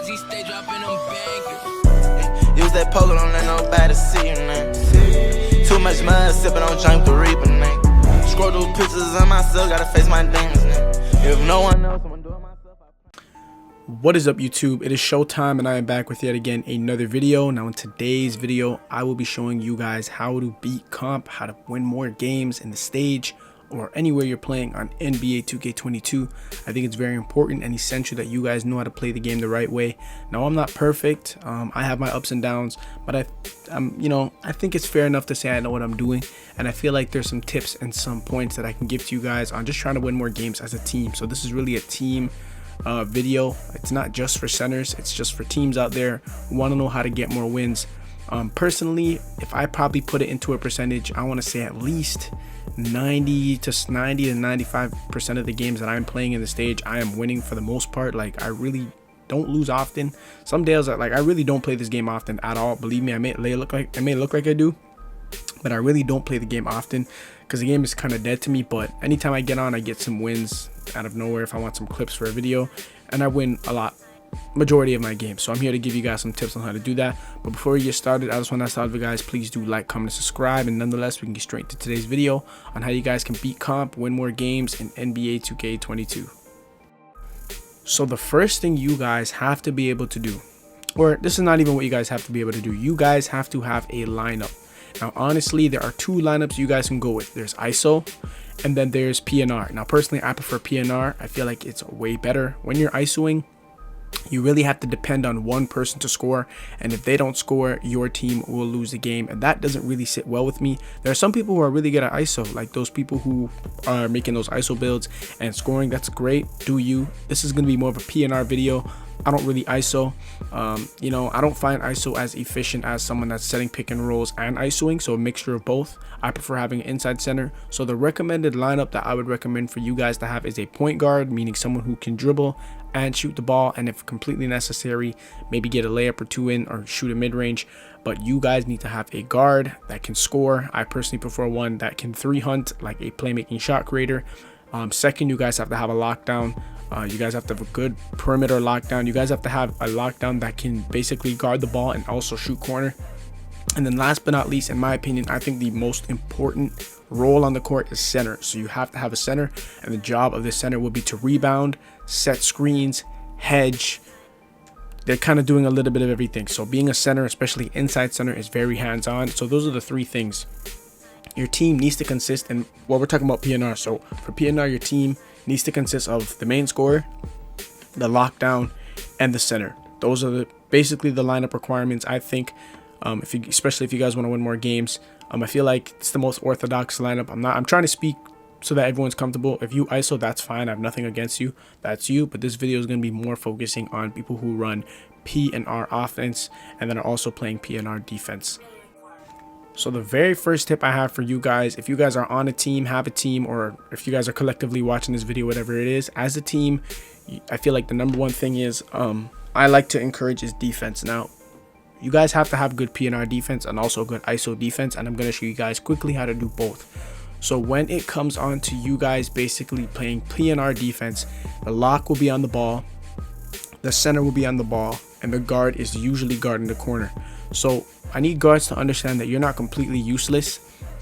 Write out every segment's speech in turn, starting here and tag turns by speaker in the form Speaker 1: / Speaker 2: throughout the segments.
Speaker 1: he stay dropping them bangers.
Speaker 2: Use that poker, don't let nobody see you, man. Too much mud, sipping on drink the reaper, man. Scroll through pictures of myself, gotta face my demons, man. If no one knows, I'm doing myself.
Speaker 3: What is up, YouTube? It is showtime and I am back with yet again another video. Now in today's video I will be showing you guys how to beat comp, how to win more games in the stage or anywhere you're playing on NBA 2K22. I think it's very important and essential that you guys know how to play the game the right way. Now I'm not perfect, I have my ups and downs, but I think it's fair enough to say I know what I'm doing, and I feel like there's some tips and some points that I can give to you guys on just trying to win more games as a team. So this is really a team video. It's not just for centers, it's just for teams out there who want to know how to get more wins. Personally, if I probably put it into a percentage, I want to say at least 90 to 95% of the games that I'm playing in the stage, I am winning for the most part. Like, I really don't lose often. Some days I really don't play this game often at all. Believe me, I may look like I do, but I really don't play the game often because the game is kind of dead to me. But anytime I get on, I get some wins out of nowhere if I want some clips for a video, and I win a lot majority of my games. So I'm here to give you guys some tips on how to do that. But before we get started, I just want to start with you guys, please do like, comment, and subscribe. And nonetheless, we can get straight to today's video on how you guys can beat comp, win more games in NBA 2K22. So the first thing you guys have to be able to do, or this is not even what you guys have to be able to do, you guys have to have a lineup. Now honestly, there are two lineups you guys can go with. There's ISO and then there's PNR. Now personally, I prefer PNR. I feel like it's way better. When you're ISOing, you really have to depend on one person to score, and if they don't score, your team will lose the game, and that doesn't really sit well with me. There are some people who are really good at ISO, like those people who are making those ISO builds and scoring. That's great, do you. This is going to be more of a PNR video. I don't really ISO. I don't find ISO as efficient as someone that's setting pick and rolls and ISOing, so a mixture of both. I prefer having an inside center. So the recommended lineup that I would recommend for you guys to have is a point guard, meaning someone who can dribble and shoot the ball, and if completely necessary, maybe get a layup or two in or shoot a mid-range. But you guys need to have a guard that can score. I personally prefer one that can 3-hunt, like a playmaking shot creator. Second, you guys have to have a lockdown. You guys have to have a good perimeter lockdown. You guys have to have a lockdown that can basically guard the ball and also shoot corner. And then last but not least, in my opinion, I think the most important role on the court is center. So you have to have a center, and the job of the center will be to rebound, set screens, hedge. They're kind of doing a little bit of everything. So being a center, especially inside center, is very hands-on. So those are the three things your team needs to consist in. Well, we're talking about PNR. So for PNR, your team needs to consist of the main scorer, the lockdown, and the center. Those are basically the lineup requirements, I think. Especially if you guys want to win more games. I feel like it's the most orthodox lineup. I'm trying to speak so that everyone's comfortable. If you ISO, that's fine. I have nothing against you. That's you. But this video is going to be more focusing on people who run PNR offense and then are also playing PNR defense. So the very first tip I have for you guys, if you guys are on a team, have a team, or if you guys are collectively watching this video, whatever it is, as a team, I feel like the number one thing is I like to encourage is defense. Now, you guys have to have good PNR defense and also good ISO defense, and I'm going to show you guys quickly how to do both. So when it comes on to you guys basically playing PNR defense, the lock will be on the ball, the center will be on the ball, and the guard is usually guarding the corner. So I need guards to understand that you're not completely useless.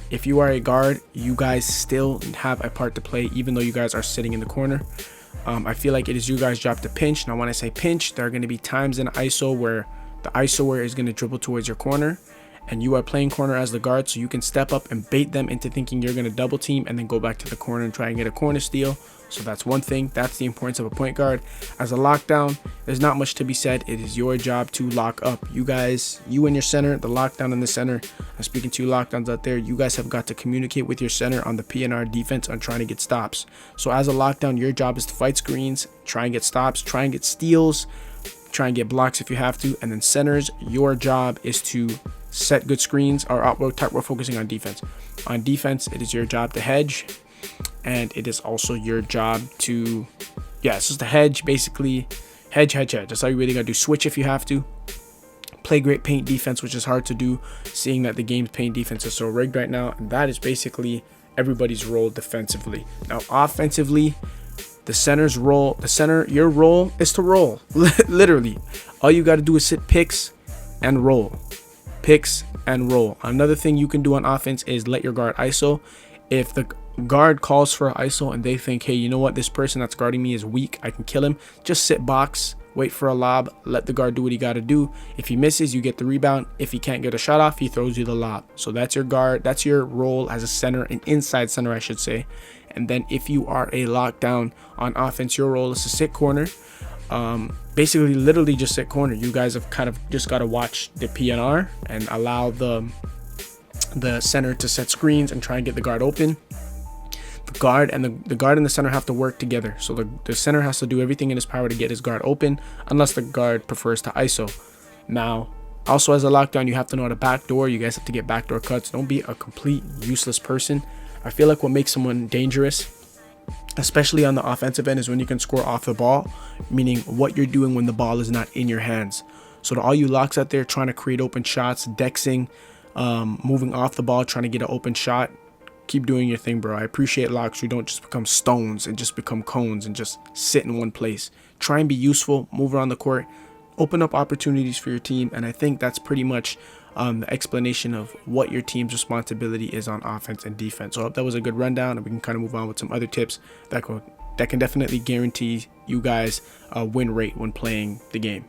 Speaker 3: If you are a guard, you guys still have a part to play, even though you guys are sitting in the corner. I feel like it is you guys' job to pinch. Now when I say pinch, there are going to be times in ISO where the ISOer is going to dribble towards your corner, and you are playing corner as the guard, so you can step up and bait them into thinking you're going to double team and then go back to the corner and try and get a corner steal. So that's one thing. That's the importance of a point guard. As a lockdown, there's not much to be said. It is your job to lock up. You guys, you and your center, the lockdown in the center. I'm speaking to you lockdowns out there. You guys have got to communicate with your center on the PNR defense on trying to get stops. So as a lockdown, your job is to fight screens, try and get stops, try and get steals, try and get blocks if you have to. And then centers, your job is to set good screens. We're focusing on defense. On defense, it is your job to hedge, and it is also your job to, it's just a hedge, basically. Hedge. That's all you really gotta do. Switch if you have to. Play great paint defense, which is hard to do, seeing that the game's paint defense is so rigged right now. And that is basically everybody's role defensively. Now offensively, The center's role, your role is to roll. Literally, all you got to do is sit picks and roll. Picks and roll. Another thing you can do on offense is let your guard ISO. If the guard calls for ISO and they think, hey, you know what, this person that's guarding me is weak, I can kill him, just sit box, wait for a lob, let the guard do what he got to do. If he misses, you get the rebound. If he can't get a shot off, he throws you the lob. So that's your guard, that's your role as a center, an inside center I should say. And then if you are a lockdown on offense, your role is to sit corner. Basically literally just sit corner. You guys have kind of just got to watch the PNR and allow the center to set screens and try and get the guard open. The guard and the guard and the center have to work together. So the center has to do everything in his power to get his guard open, unless the guard prefers to ISO. Now, also as a lockdown, you have to know how to backdoor. You guys have to get backdoor cuts. Don't be a complete useless person. I feel like what makes someone dangerous, especially on the offensive end, is when you can score off the ball, meaning what you're doing when the ball is not in your hands. So to all you locks out there trying to create open shots, dexing, moving off the ball, trying to get an open shot, keep doing your thing, bro. I appreciate locks who don't just become stones and just become cones and just sit in one place. Try and be useful, move around the court, open up opportunities for your team. And I think that's pretty much the explanation of what your team's responsibility is on offense and defense. So I hope that was a good rundown, and we can kind of move on with some other tips that can definitely guarantee you guys a win rate when playing the game.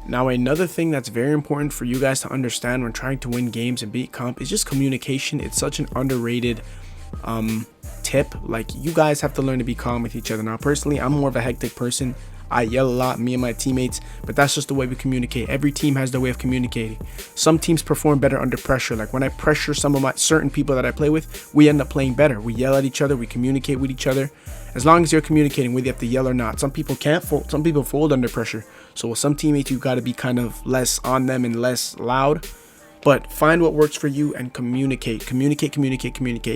Speaker 3: Now, another thing that's very important for you guys to understand when trying to win games and beat comp is just communication. It's such an underrated tip. Like, you guys have to learn to be calm with each other. Now, personally, I'm more of a hectic person. I yell a lot, me and my teammates, but that's just the way we communicate. Every team has their way of communicating. Some teams perform better under pressure. Like when I pressure some of my certain people that I play with, we end up playing better. We yell at each other, we communicate with each other. As long as you're communicating, whether you have to yell or not. Some people can't fold, some people fold under pressure. So with some teammates, you got to be kind of less on them and less loud. But find what works for you and communicate. Communicate.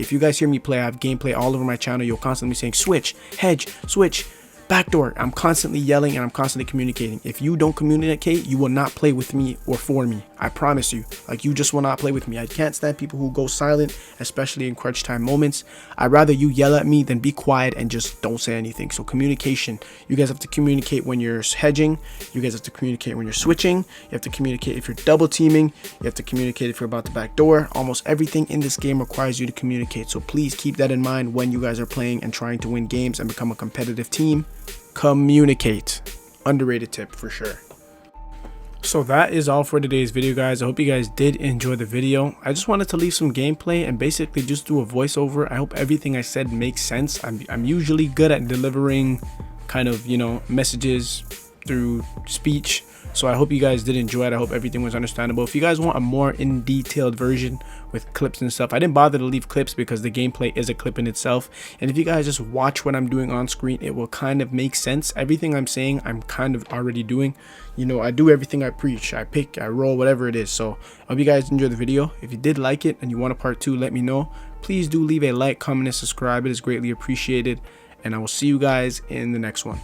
Speaker 3: If you guys hear me play, I have gameplay all over my channel. You'll constantly be saying switch, hedge, switch, backdoor. I'm constantly yelling and I'm constantly communicating. If you don't communicate, you will not play with me or for me. I promise you. Like, you just will not play with me. I can't stand people who go silent, especially in crunch time moments. I'd rather you yell at me than be quiet and just don't say anything. So communication. You guys have to communicate when you're hedging. You guys have to communicate when you're switching. You have to communicate if you're double teaming. You have to communicate if you're about to backdoor. Almost everything in this game requires you to communicate. So please keep that in mind when you guys are playing and trying to win games and become a competitive team. Communicate. Underrated tip for sure. So that is all for today's video, guys. I hope you guys did enjoy the video. I just wanted to leave some gameplay and basically just do a voiceover. I hope everything I said makes sense. I'm usually good at delivering kind of, you know, messages through speech. So I hope you guys did enjoy it. I hope everything was understandable. If you guys want a more in detailed version with clips and stuff, I didn't bother to leave clips because the gameplay is a clip in itself. And if you guys just watch what I'm doing on screen, it will kind of make sense. Everything I'm saying, I'm kind of already doing. You know, I do everything I preach. I pick, I roll, whatever it is. So I hope you guys enjoyed the video. If you did like it and you want a part 2, let me know. Please do leave a like, comment, and subscribe. It is greatly appreciated. And I will see you guys in the next one.